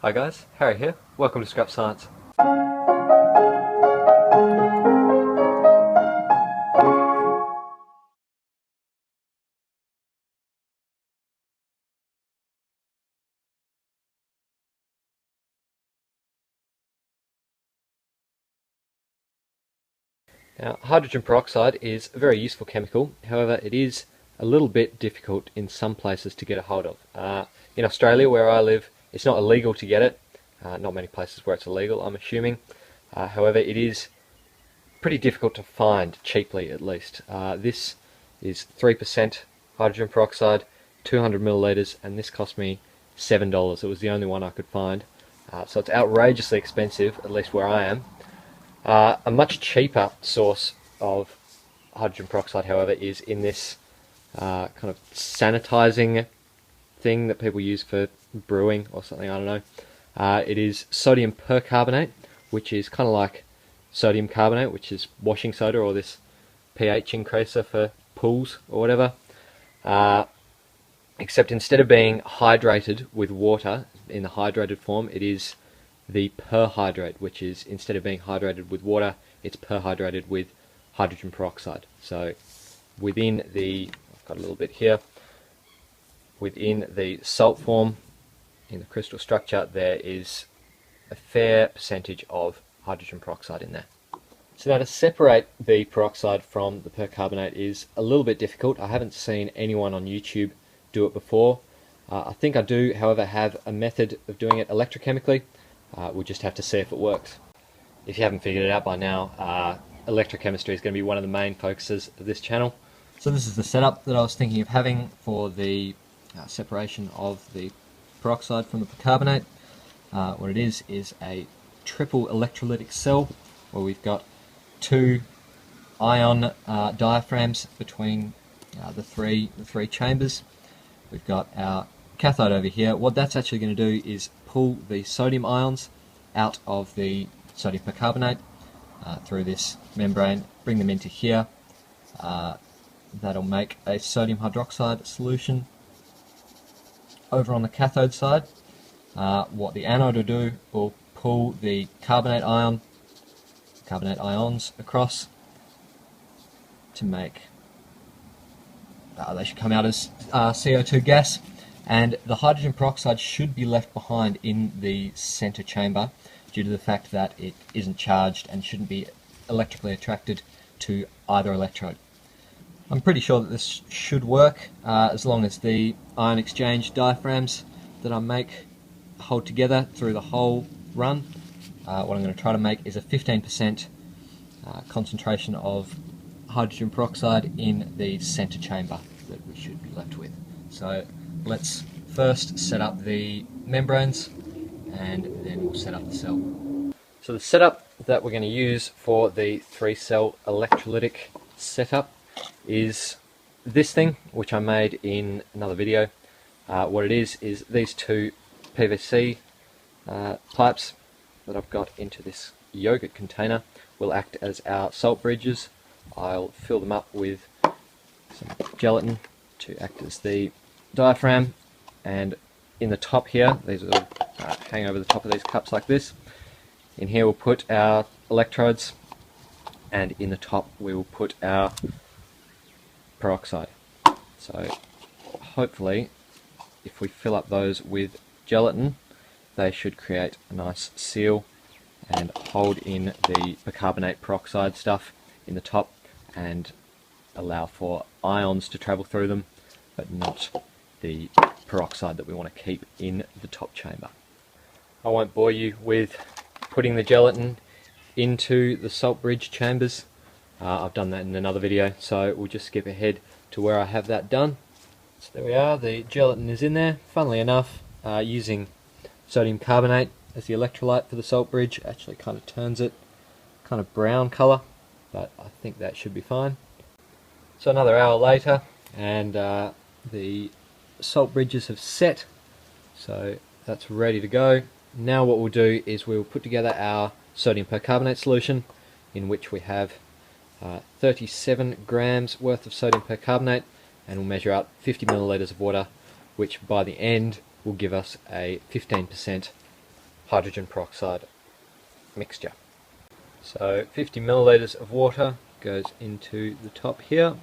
Hi guys, Harry here. Welcome to Scrap Science. Now, hydrogen peroxide is a very useful chemical, however it is a little bit difficult in some places to get a hold of. In Australia, where I live, it's not illegal to get it. Not many places where it's illegal, I'm assuming. However, it is pretty difficult to find, cheaply at least. This is 3% hydrogen peroxide, 200 millilitres, and this cost me $7. It was the only one I could find. So it's outrageously expensive, at least where I am. A much cheaper source of hydrogen peroxide, however, is in this kind of sanitizing thing that people use for brewing or something, I don't know. It is sodium percarbonate, which is kind of like sodium carbonate, which is washing soda, or this pH increaser for pools or whatever. Except instead of being hydrated with water in the hydrated form, it is the perhydrate, which is, instead of being hydrated with water, it's perhydrated with hydrogen peroxide. So within the, I've got a little bit here, within the salt form, in the crystal structure, there is a fair percentage of hydrogen peroxide in there. So now to separate the peroxide from the percarbonate is a little bit difficult. I haven't seen anyone on YouTube do it before. I think I do, however, have a method of doing it electrochemically. We'll just have to see if it works. If you haven't figured it out by now, electrochemistry is going to be one of the main focuses of this channel. So this is the setup that I was thinking of having for the separation of the peroxide from the percarbonate. What it is a triple electrolytic cell where we've got two ion diaphragms between the three chambers. We've got our cathode over here. What that's actually going to do is pull the sodium ions out of the sodium percarbonate through this membrane, bring them into here. That'll make a sodium hydroxide solution. Over on the cathode side, what the anode will do will pull the carbonate ions across to make, they should come out as CO2 gas. And the hydrogen peroxide should be left behind in the center chamber due to the fact that it isn't charged and shouldn't be electrically attracted to either electrode. I'm pretty sure that this should work as long as the ion exchange diaphragms that I make hold together through the whole run. What I'm going to try to make is a 15% concentration of hydrogen peroxide in the center chamber that we should be left with. So let's first set up the membranes and then we'll set up the cell. So the setup that we're going to use for the 3-cell electrolytic setup is this thing, which I made in another video. What it is these two PVC pipes that I've got into this yogurt container will act as our salt bridges. I'll fill them up with some gelatin to act as the diaphragm, and in the top here, these will hang over the top of these cups like this. In here we'll put our electrodes, and in the top we will put our peroxide. So hopefully, if we fill up those with gelatin, they should create a nice seal and hold in the percarbonate peroxide stuff in the top and allow for ions to travel through them, but not the peroxide that we want to keep in the top chamber. I won't bore you with putting the gelatin into the salt bridge chambers. I've done that in another video, so we'll just skip ahead to where I have that done. So there we are, the gelatin is in there. Funnily enough, using sodium carbonate as the electrolyte for the salt bridge actually kind of turns it kind of brown colour, but I think that should be fine. So another hour later, and the salt bridges have set, so that's ready to go. Now what we'll do is we'll put together our sodium percarbonate solution, in which we have 37 grams worth of sodium percarbonate, and we'll measure out 50 milliliters of water, which by the end will give us a 15% hydrogen peroxide mixture. So 50 milliliters of water goes into the top here.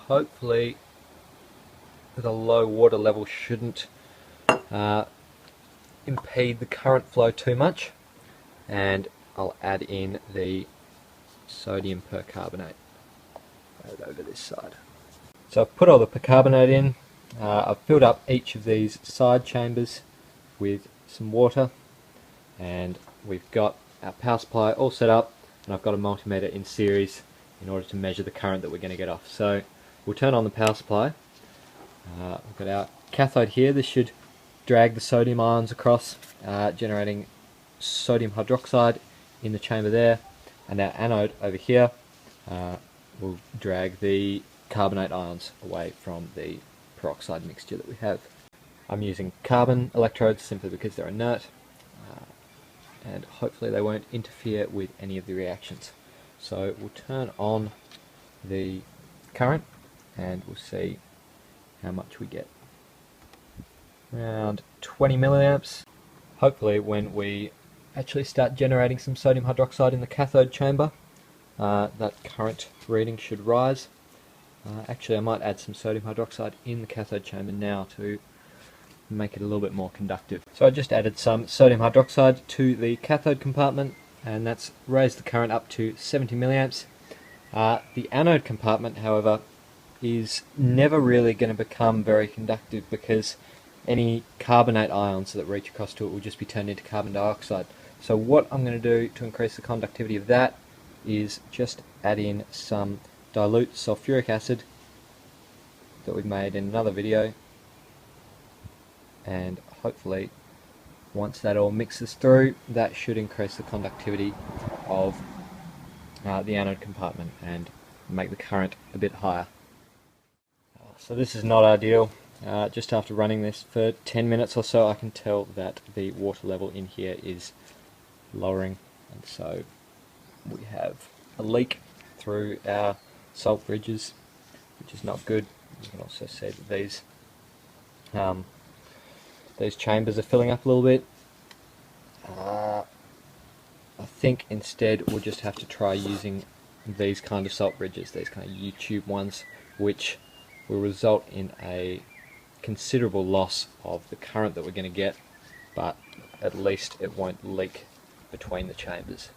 Hopefully the low water level shouldn't impede the current flow too much, and I'll add in the sodium percarbonate over this side. So I've put all the percarbonate in. I've filled up each of these side chambers with some water, and we've got our power supply all set up, and I've got a multimeter in series in order to measure the current that we're going to get off. So we'll turn on the power supply. We've got our cathode here. This should drag the sodium ions across, generating sodium hydroxide in the chamber there, and our anode over here will drag the carbonate ions away from the peroxide mixture that we have. I'm using carbon electrodes simply because they're inert, and hopefully they won't interfere with any of the reactions. So we'll turn on the current and we'll see how much we get. Around 20 milliamps. Hopefully when we actually start generating some sodium hydroxide in the cathode chamber, that current reading should rise. Actually I might add some sodium hydroxide in the cathode chamber now to make it a little bit more conductive. So I just added some sodium hydroxide to the cathode compartment, and that's raised the current up to 70 milliamps. The anode compartment, however, is never really going to become very conductive because any carbonate ions that reach across to it will just be turned into carbon dioxide. So what I'm going to do to increase the conductivity of that is just add in some dilute sulfuric acid that we've made in another video, and hopefully once that all mixes through, that should increase the conductivity of the anode compartment and make the current a bit higher. So this is not ideal. Just after running this for 10 minutes or so, I can tell that the water level in here is lowering, and so we have a leak through our salt bridges, which is not good. You can also see that these chambers are filling up a little bit. I think instead we'll just have to try using these kind of salt bridges, these kind of U-tube ones, which will result in a considerable loss of the current that we're going to get, but at least it won't leak between the chambers.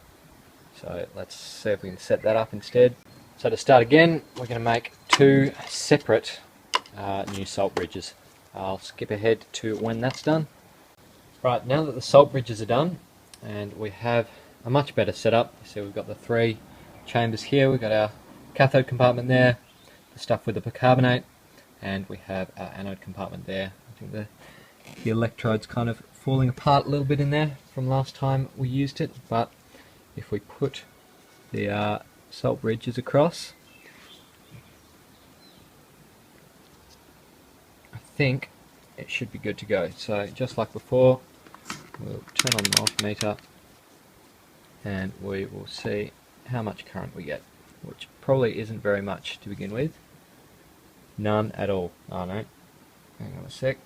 So let's see if we can set that up instead. So to start again, we're going to make two separate new salt bridges. I'll skip ahead to when that's done. Right, now that the salt bridges are done and we have a much better setup, you see we've got the three chambers here, we've got our cathode compartment there, the stuff with the percarbonate, and we have our anode compartment there. I think the electrode's kind of falling apart a little bit in there from last time we used it, but if we put the salt bridges across, I think it should be good to go. So just like before, we'll turn on the multimeter and we will see how much current we get, which probably isn't very much to begin with. None at all. Oh no, hang on a sec.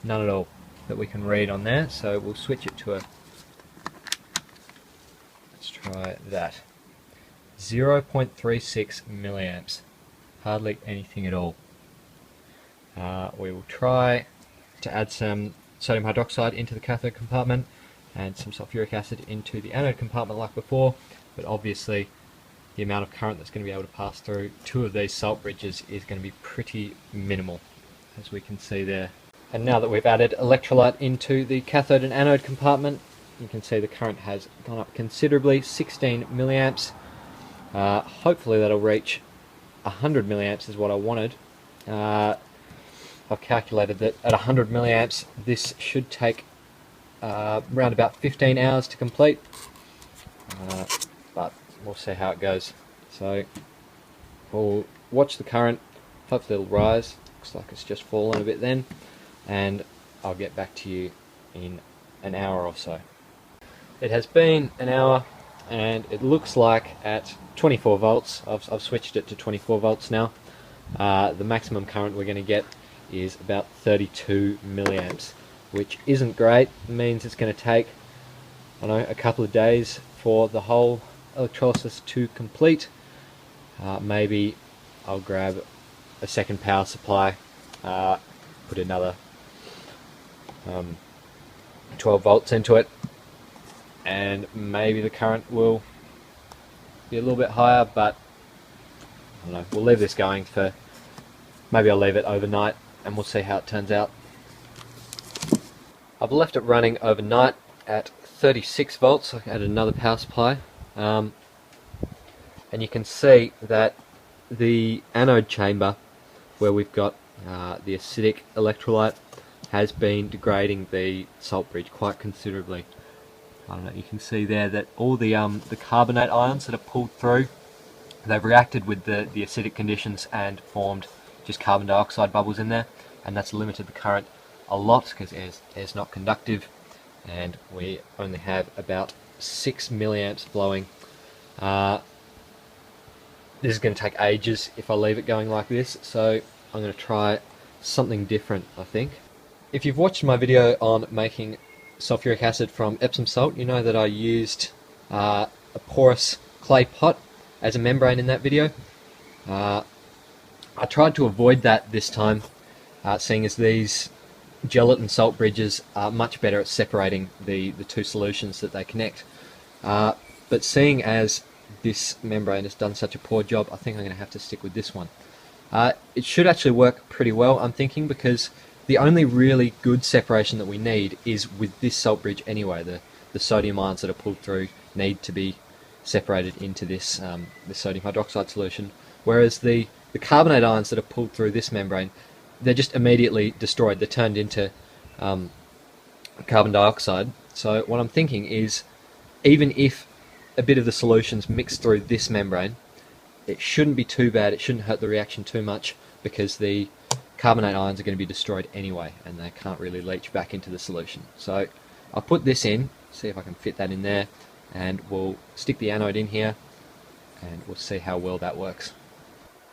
None at all that we can read on there, so we'll switch it to a, let's try that, 0.36 milliamps. Hardly anything at all. We will try to add some sodium hydroxide into the cathode compartment and some sulfuric acid into the anode compartment like before, but obviously the amount of current that's going to be able to pass through two of these salt bridges is going to be pretty minimal, as we can see there. And now that we've added electrolyte into the cathode and anode compartment, you can see the current has gone up considerably, 16 milliamps. Hopefully that'll reach 100 milliamps is what I wanted. I've calculated that at 100 milliamps this should take around about 15 hours to complete, but we'll see how it goes. So we'll watch the current, hopefully it'll rise. Looks like it's just fallen a bit then, and I'll get back to you in an hour or so. It has been an hour and it looks like at 24 volts, I've switched it to 24 volts now, the maximum current we're going to get is about 32 milliamps, which isn't great. It means it's going to take, I don't know, a couple of days for the whole electrolysis to complete. Maybe I'll grab a second power supply, put another 12 volts into it, and maybe the current will be a little bit higher, but I don't know, we'll leave this going for, maybe I'll leave it overnight and we'll see how it turns out. I've left it running overnight at 36 volts. I added another power supply, and you can see that the anode chamber, where we've got the acidic electrolyte, has been degrading the salt bridge quite considerably. I don't know, you can see there that all the carbonate ions that are pulled through, they've reacted with the acidic conditions and formed just carbon dioxide bubbles in there, and that's limited the current a lot because air's not conductive, and we only have about 6 milliamps flowing. This is going to take ages if I leave it going like this, so I'm going to try something different, I think. If you've watched my video on making sulfuric acid from Epsom salt, you know that I used a porous clay pot as a membrane in that video. I tried to avoid that this time, seeing as these gelatin salt bridges are much better at separating the two solutions that they connect. But seeing as this membrane has done such a poor job, I think I'm going to have to stick with this one. It should actually work pretty well, I'm thinking, because the only really good separation that we need is with this salt bridge anyway. The sodium ions that are pulled through need to be separated into this sodium hydroxide solution, whereas the carbonate ions that are pulled through this membrane, they're just immediately destroyed. They're turned into carbon dioxide. So what I'm thinking is, even if a bit of the solution's mixed through this membrane, it shouldn't be too bad. It shouldn't hurt the reaction too much, because the carbonate ions are going to be destroyed anyway, and they can't really leach back into the solution. So I'll put this in, see if I can fit that in there, and we'll stick the anode in here, and we'll see how well that works.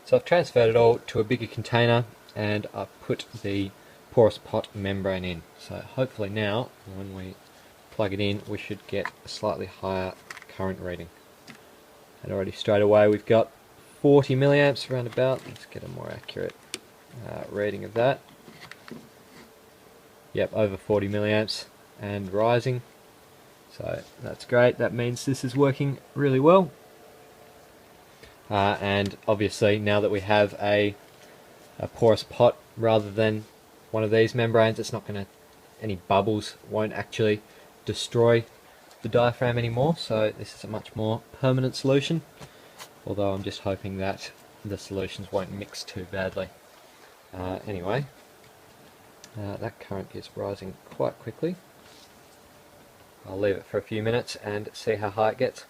So I've transferred it all to a bigger container, and I've put the porous pot membrane in. So hopefully now, when we plug it in, we should get a slightly higher current reading. And already straight away we've got 40 milliamps around about. Let's get a more accurate reading of that. Yep, over 40 milliamps and rising. So that's great. That means this is working really well. And obviously now that we have a porous pot rather than one of these membranes, it's not going to, any bubbles won't actually destroy the diaphragm anymore, so this is a much more permanent solution, although I'm just hoping that the solutions won't mix too badly. Anyway, that current is rising quite quickly. I'll leave it for a few minutes and see how high it gets.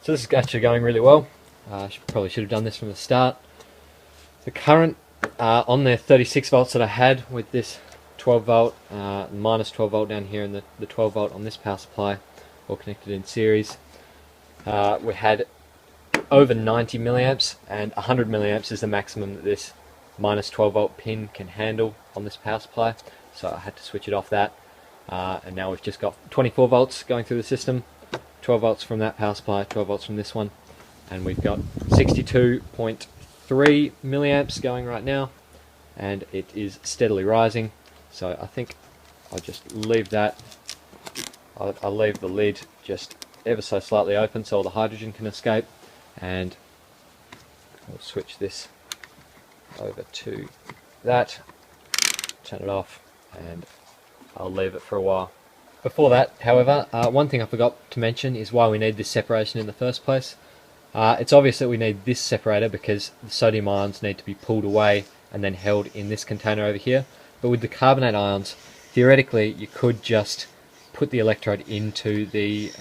So this is actually going really well. Probably should have done this from the start. The current on the 36 volts that I had with this 12 volt, minus 12 volt down here, and the 12 volt on this power supply, all connected in series, we had over 90 milliamps, and 100 milliamps is the maximum that this minus 12 volt pin can handle on this power supply, so I had to switch it off that, and now we've just got 24 volts going through the system, 12 volts from that power supply, 12 volts from this one, and we've got 62.3 milliamps going right now, and it is steadily rising. So I think I'll just leave that. I'll leave the lid just ever so slightly open so all the hydrogen can escape, and we'll switch this over to that, turn it off, and I'll leave it for a while. Before that, however, one thing I forgot to mention is why we need this separation in the first place. It's obvious that we need this separator because the sodium ions need to be pulled away and then held in this container over here. But with the carbonate ions, theoretically you could just put the electrode into the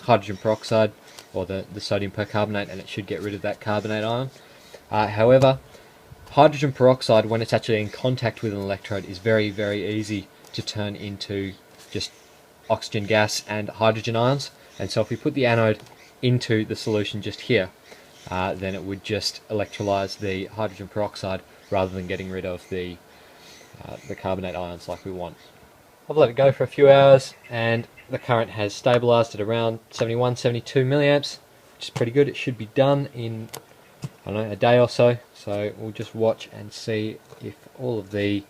hydrogen peroxide or the sodium percarbonate, and it should get rid of that carbonate ion. However, hydrogen peroxide, when it's actually in contact with an electrode, is very, very easy to turn into just oxygen gas and hydrogen ions. And so if we put the anode into the solution just here, then it would just electrolyze the hydrogen peroxide rather than getting rid of the carbonate ions like we want. I've let it go for a few hours and the current has stabilized at around 71, 72 milliamps, which is pretty good. It should be done in, I don't know, a day or so. So we'll just watch and see if all of the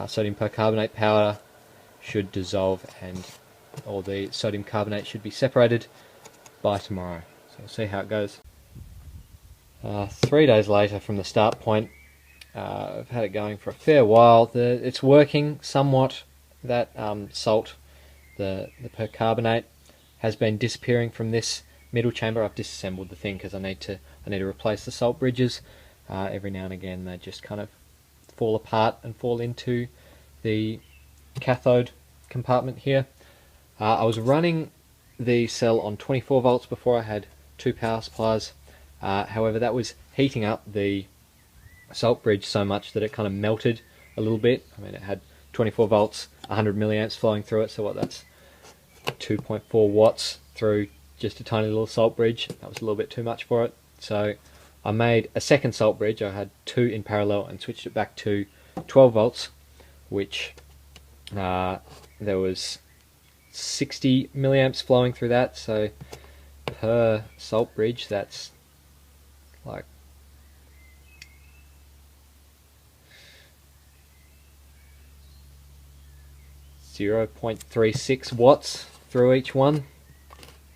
sodium percarbonate powder should dissolve and all the sodium carbonate should be separated by tomorrow. So we'll see how it goes. 3 days later from the start point, I've had it going for a fair while. It's working somewhat. That salt, the percarbonate, has been disappearing from this middle chamber. I've disassembled the thing because I need to replace the salt bridges. Every now and again they just kind of fall apart and fall into the cathode compartment here. I was running the cell on 24 volts before I had 2 power supplies. However, that was heating up the salt bridge so much that it kind of melted a little bit. I mean, it had 24 volts, 100 milliamps flowing through it, so what, that's 2.4 watts through just a tiny little salt bridge. That was a little bit too much for it. So I made a second salt bridge. I had 2 in parallel and switched it back to 12 volts, which there was 60 milliamps flowing through that. So per salt bridge, that's like 0.36 watts through each one.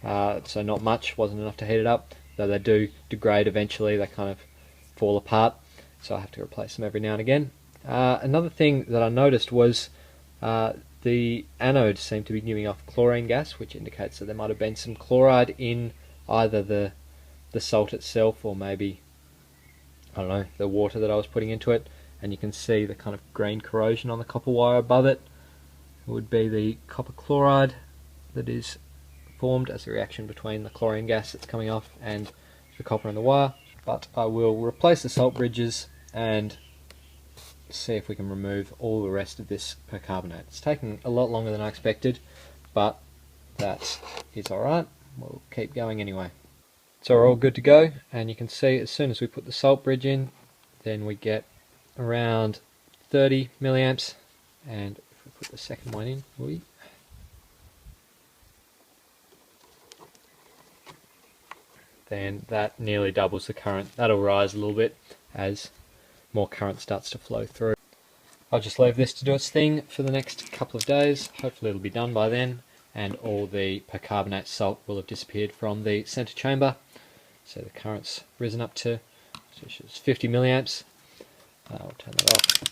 So not much, wasn't enough to heat it up, though they do degrade eventually. They kind of fall apart, so I have to replace them every now and again. Another thing that I noticed was the anode seemed to be giving off chlorine gas, which indicates that there might have been some chloride in either the salt itself or maybe, I don't know, the water that I was putting into it. And you can see the kind of green corrosion on the copper wire above it. It would be the copper chloride that is formed as a reaction between the chlorine gas that's coming off and the copper in the wire. But I will replace the salt bridges and see if we can remove all the rest of this percarbonate. It's taking a lot longer than I expected, but that is alright. We'll keep going anyway. So we're all good to go, and you can see as soon as we put the salt bridge in, then we get around 30 milliamps, and if we put the second one in, then that nearly doubles the current. That'll rise a little bit as more current starts to flow through. I'll just leave this to do its thing for the next couple of days. Hopefully it'll be done by then, and all the percarbonate salt will have disappeared from the center chamber. So the current's risen up to 50 milliamps. I'll turn that off.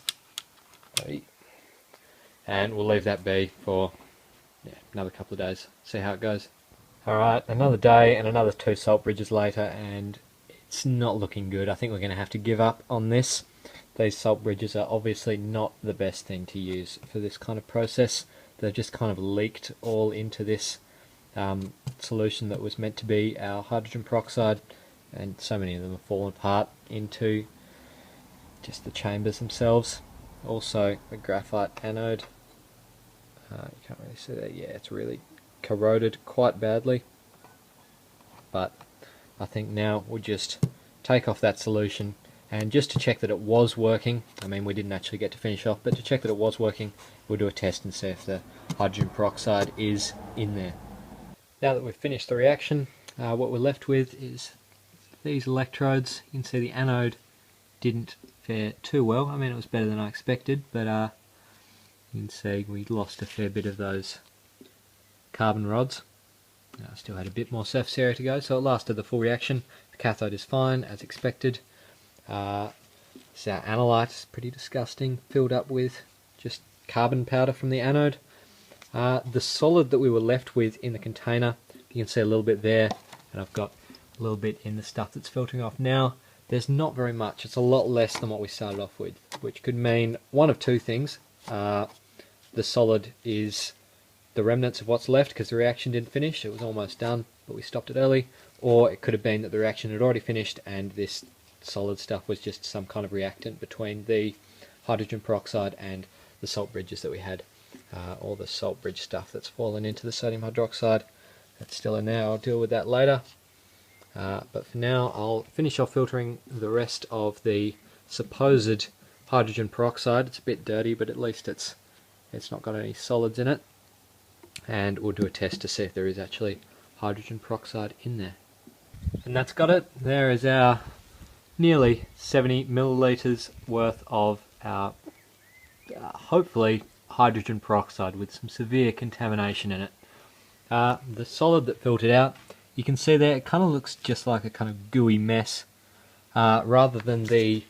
And we'll leave that be for another couple of days. See how it goes. Alright, another day and another 2 salt bridges later, and it's not looking good. I think we're going to have to give up on this. These salt bridges are obviously not the best thing to use for this kind of process. They've just kind of leaked all into this solution that was meant to be our hydrogen peroxide, and so many of them have fallen apart into just the chambers themselves. Also the graphite anode, you can't really see that. Yeah, it's really corroded quite badly, but I think now we'll just take off that solution, and just to check that it was working, I mean we didn't actually get to finish off, but to check that it was working, we'll do a test and see if the hydrogen peroxide is in there. Now that we've finished the reaction, what we're left with is these electrodes. You can see the anode didn't fare too well. I mean, it was better than I expected, but you can see we lost a fair bit of those carbon rods. I still had a bit more surface area to go, so it lasted the full reaction. The cathode is fine, as expected. So our analyte is pretty disgusting, filled up with just carbon powder from the anode. The solid that we were left with in the container, you can see a little bit there, and I've got a little bit in the stuff that's filtering off now. There's not very much. It's a lot less than what we started off with, which could mean one of two things. The solid is the remnants of what's left because the reaction didn't finish. It was almost done, but we stopped it early. Or it could have been that the reaction had already finished and this solid stuff was just some kind of reactant between the hydrogen peroxide and the salt bridges that we had. All the salt bridge stuff that's fallen into the sodium hydroxide, that's still in there. I'll deal with that later. But for now I'll finish off filtering the rest of the supposed hydrogen peroxide. It's a bit dirty, but at least it's not got any solids in it, and we'll do a test to see if there is actually hydrogen peroxide in there. And that's got it. There is our nearly 70 millilitres worth of our hopefully hydrogen peroxide with some severe contamination in it. The solid that filtered out, you can see there, it kind of looks just like a kind of gooey mess, rather than the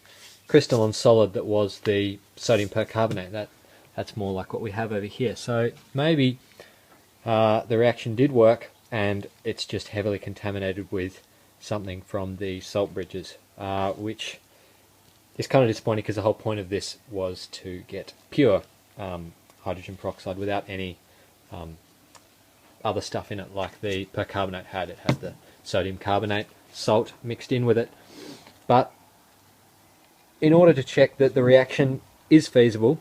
crystalline solid that was the sodium percarbonate. That's more like what we have over here. So maybe the reaction did work, and it's just heavily contaminated with something from the salt bridges, which is kind of disappointing because the whole point of this was to get pure hydrogen peroxide without any other stuff in it like the percarbonate had. It had the sodium carbonate salt mixed in with it. But in order to check that the reaction is feasible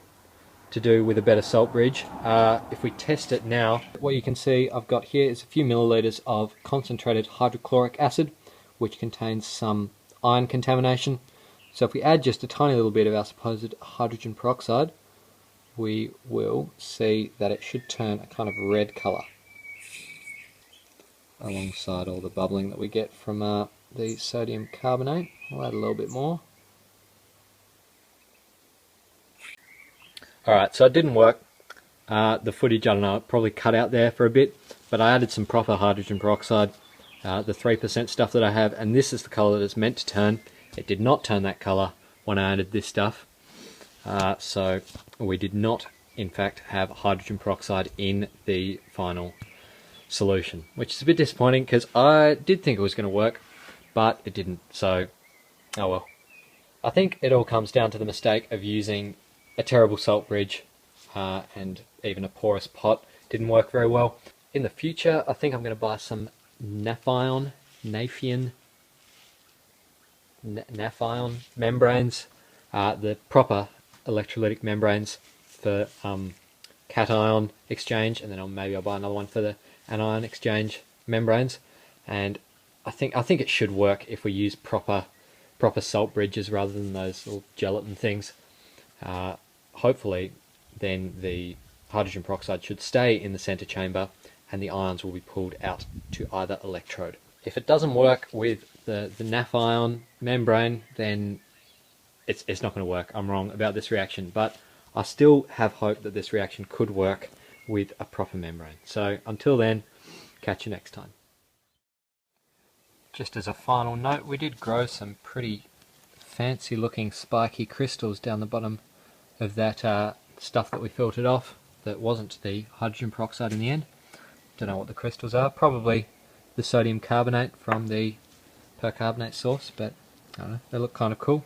to do with a better salt bridge, if we test it now, what you can see I've got here is a few millilitres of concentrated hydrochloric acid, which contains some iron contamination. So if we add just a tiny little bit of our supposed hydrogen peroxide, we will see that it should turn a kind of red colour alongside all the bubbling that we get from the sodium carbonate. I'll add a little bit more. Alright, so it didn't work. The footage, I don't know, it probably cut out there for a bit, but I added some proper hydrogen peroxide, the 3% stuff that I have, and this is the colour that it's meant to turn. It did not turn that colour when I added this stuff. So we did not, in fact, have hydrogen peroxide in the final solution, which is a bit disappointing because I did think it was going to work, but it didn't. So, oh well. I think it all comes down to the mistake of using a terrible salt bridge, and even a porous pot didn't work very well. In the future, I think I'm going to buy some Naphion membranes, the proper electrolytic membranes for cation exchange, and then maybe I'll buy another one for the anion exchange membranes. And I think it should work if we use proper salt bridges rather than those little gelatin things. Hopefully then the hydrogen peroxide should stay in the center chamber and the ions will be pulled out to either electrode. If it doesn't work with the Naphion membrane, then it's not going to work. I'm wrong about this reaction, but I still have hope that this reaction could work with a proper membrane. So until then, catch you next time. Just as a final note, we did grow some pretty fancy looking spiky crystals down the bottom of that stuff that we filtered off that wasn't the hydrogen peroxide in the end. Don't know what the crystals are, probably the sodium carbonate from the percarbonate source, but I don't know, they look kind of cool.